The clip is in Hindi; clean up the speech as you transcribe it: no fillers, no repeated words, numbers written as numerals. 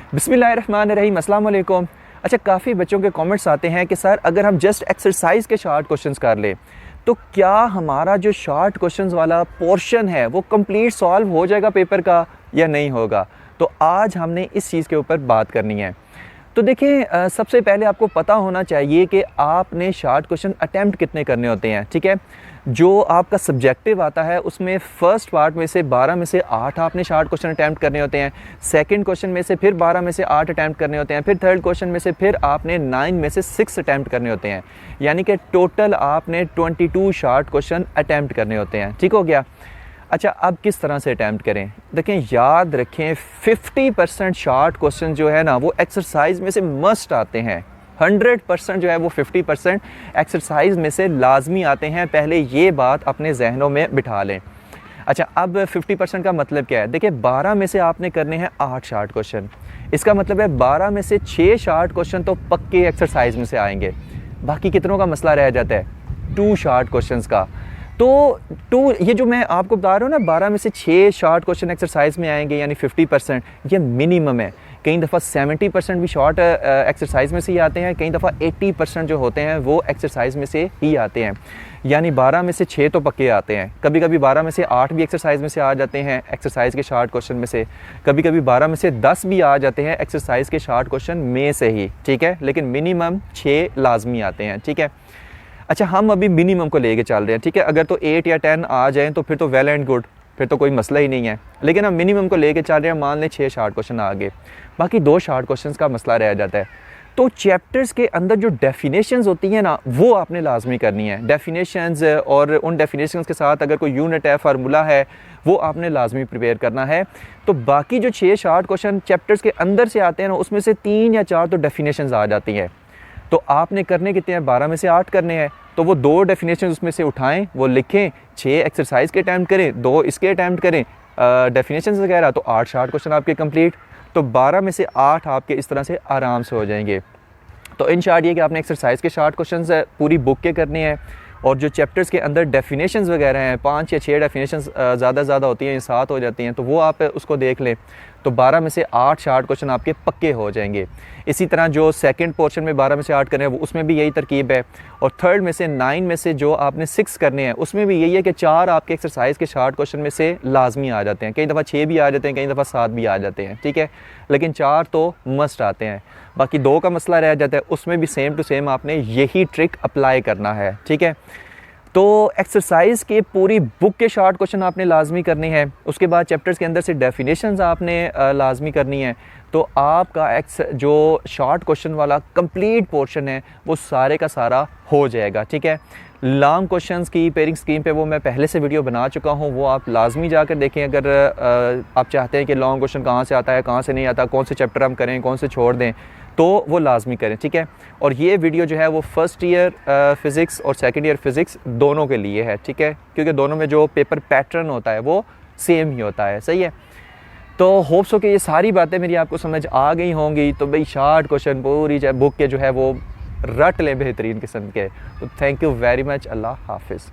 बिस्मिल्लाहिर्रहमानिर्रहीम, अस्सलाम वालेकुम। अच्छा, काफ़ी बच्चों के कमेंट्स आते हैं कि सर अगर हम जस्ट एक्सरसाइज के शॉर्ट क्वेश्चंस कर लें तो क्या हमारा जो शॉर्ट क्वेश्चंस वाला पोर्शन है वो कंप्लीट सॉल्व हो जाएगा पेपर का या नहीं होगा। तो आज हमने इस चीज़ के ऊपर बात करनी है। तो देखिए, सबसे पहले आपको पता होना चाहिए कि आपने शॉर्ट क्वेश्चन अटैम्प्ट कितने करने होते हैं। ठीक है, जो आपका सब्जेक्टिव आता है उसमें फ़र्स्ट पार्ट में से 12 में से 8 आपने शॉर्ट क्वेश्चन अटैम्प्ट करने होते हैं। सेकंड क्वेश्चन में से फिर 12 में से 8 अटैम्प्ट करने होते हैं। फिर थर्ड क्वेश्चन में से फिर आपने 9 में से 6 अटैम्प्ट करने होते हैं। यानी कि टोटल आपने 22 शॉर्ट क्वेश्चन अटैम्प्ट करने होते हैं। ठीक हो गया। अच्छा, अब किस तरह से अटैम्प्ट करें। देखें, याद रखें 50% शॉर्ट क्वेश्चन जो है ना वो एक्सरसाइज में से मस्ट आते हैं। 100% जो है वो 50% एक्सरसाइज में से लाजमी आते हैं। पहले ये बात अपने जहनों में बिठा लें। अच्छा, अब 50% का मतलब क्या है। देखिए, 12 में से आपने करने हैं 8 शॉर्ट क्वेश्चन। इसका मतलब है 12 में से 6 शॉर्ट क्वेश्चन तो पक्के एक्सरसाइज में से आएंगे। बाकी कितनों का मसला रह जाता है, 2 शॉर्ट क्वेश्चंस का। तो ये जो मैं आपको बता रहा हूँ ना, 12 में से 6 शॉर्ट क्वेश्चन एक्सरसाइज में आएंगे यानी 50%, ये मिनिमम है। कई दफ़ा 70% भी शॉर्ट एक्सरसाइज में से ही आते हैं। कई दफ़ा 80% जो होते हैं वो एक्सरसाइज में से ही आते हैं। यानी 12 में से 6 तो पक्के आते हैं। कभी कभी 12 में से 8 भी एक्सरसाइज में से आ जाते हैं एक्सरसाइज के शॉर्ट क्वेश्चन में से। कभी कभी 12 में से 10 भी आ जाते हैं एक्सरसाइज के शॉर्ट क्वेश्चन में से ही। ठीक है, लेकिन मिनिमम 6 लाजमी आते हैं। ठीक है। अच्छा, हम अभी मिनिमम को लेके चल रहे हैं। ठीक है, अगर तो 8 या 10 आ जाएं तो फिर तो वेल एंड गुड, फिर तो कोई मसला ही नहीं है। लेकिन हम मिनिमम को लेके चल रहे हैं। मान लें 6 शॉर्ट क्वेश्चन आ गए, बाकी 2 शॉर्ट क्वेश्चंस का मसला रह जाता है। तो चैप्टर्स के अंदर जो डेफिनेशंस होती हैं ना वो आपने लाजमी करनी है। डेफिनेशंस और उन डेफिनेशंस के साथ अगर कोई यूनिट है, फार्मूला है, वो आपने लाजमी प्रिपेयर करना है। तो बाकी जो 6 शॉर्ट क्वेश्चन चैप्टर्स के अंदर से आते हैं ना उसमें से 3 या 4 तो डेफिनेशंस आ जाती हैं। तो आपने करने कितने हैं, 12 में से 8 करने हैं। तो वो 2 डेफिनेशन उसमें से उठाएं, वो लिखें, 6 एक्सरसाइज के अटैम्प्ट करें, 2 इसके अटैम्प्ट करें डेफिनेशन वगैरह, तो 8 शॉर्ट क्वेश्चन आपके कंप्लीट। तो 12 में से 8 आपके इस तरह से आराम से हो जाएंगे। तो इन शॉर्ट ये कि आपने एक्सरसाइज के शॉर्ट क्वेश्चन पूरी बुक के करने हैं। और जो चैप्टर्स के अंदर डेफिनेशंस वगैरह हैं, 5 या 6 डेफिनेशंस ज़्यादा होती हैं, 7 हो जाती हैं, तो वो आप उसको देख लें। तो 12 में से 8 शॉर्ट क्वेश्चन आपके पक्के हो जाएंगे। इसी तरह जो सेकंड पोर्शन में 12 में से 8 करने हैं वो उसमें भी यही तरकीब है। और थर्ड में से 9 में से जो आपने 6 करने हैं उसमें भी यही है कि 4 आपके एक्सरसाइज के शॉर्ट क्वेश्चन में से लाजमी आ जाते हैं। कई दफ़ा 6 भी आ जाते हैं, कई दफ़ा 7 भी आ जाते हैं। ठीक है, लेकिन 4 तो मस्ट आते हैं। बाकी 2 का मसला रह जाता है, उसमें भी सेम टू सेम आपने यही ट्रिक अप्लाई करना है। ठीक है, तो एक्सरसाइज के पूरी बुक के शॉर्ट क्वेश्चन आपने लाजमी करने हैं। उसके बाद चैप्टर्स के अंदर से डेफिनेशंस आपने लाजमी करनी है। तो आपका जो शॉर्ट क्वेश्चन वाला कंप्लीट पोर्शन है वो सारे का सारा हो जाएगा। ठीक है, लॉन्ग क्वेश्चंस की पेयरिंग स्कीम पे वो मैं पहले से वीडियो बना चुका हूँ, वो आप लाजमी जाकर देखें। अगर आप चाहते हैं कि लॉन्ग क्वेश्चन कहाँ से आता है, कहाँ से नहीं आता, कौन से चैप्टर हम करें, कौन से छोड़ दें, तो वो लाजमी करें। ठीक है, और ये वीडियो जो है वो फर्स्ट ईयर फ़िज़िक्स और सेकंड ईयर फ़िज़िक्स दोनों के लिए है। ठीक है, क्योंकि दोनों में जो पेपर पैटर्न होता है वो सेम ही होता है। सही है, तो होप्स हो कि ये सारी बातें मेरी आपको समझ आ गई होंगी। तो भाई शॉर्ट क्वेश्चन पूरी बुक के जो है वो रट लें बेहतरीन किस्म के। तो थैंक यू वेरी मच। अल्लाह हाफिज़।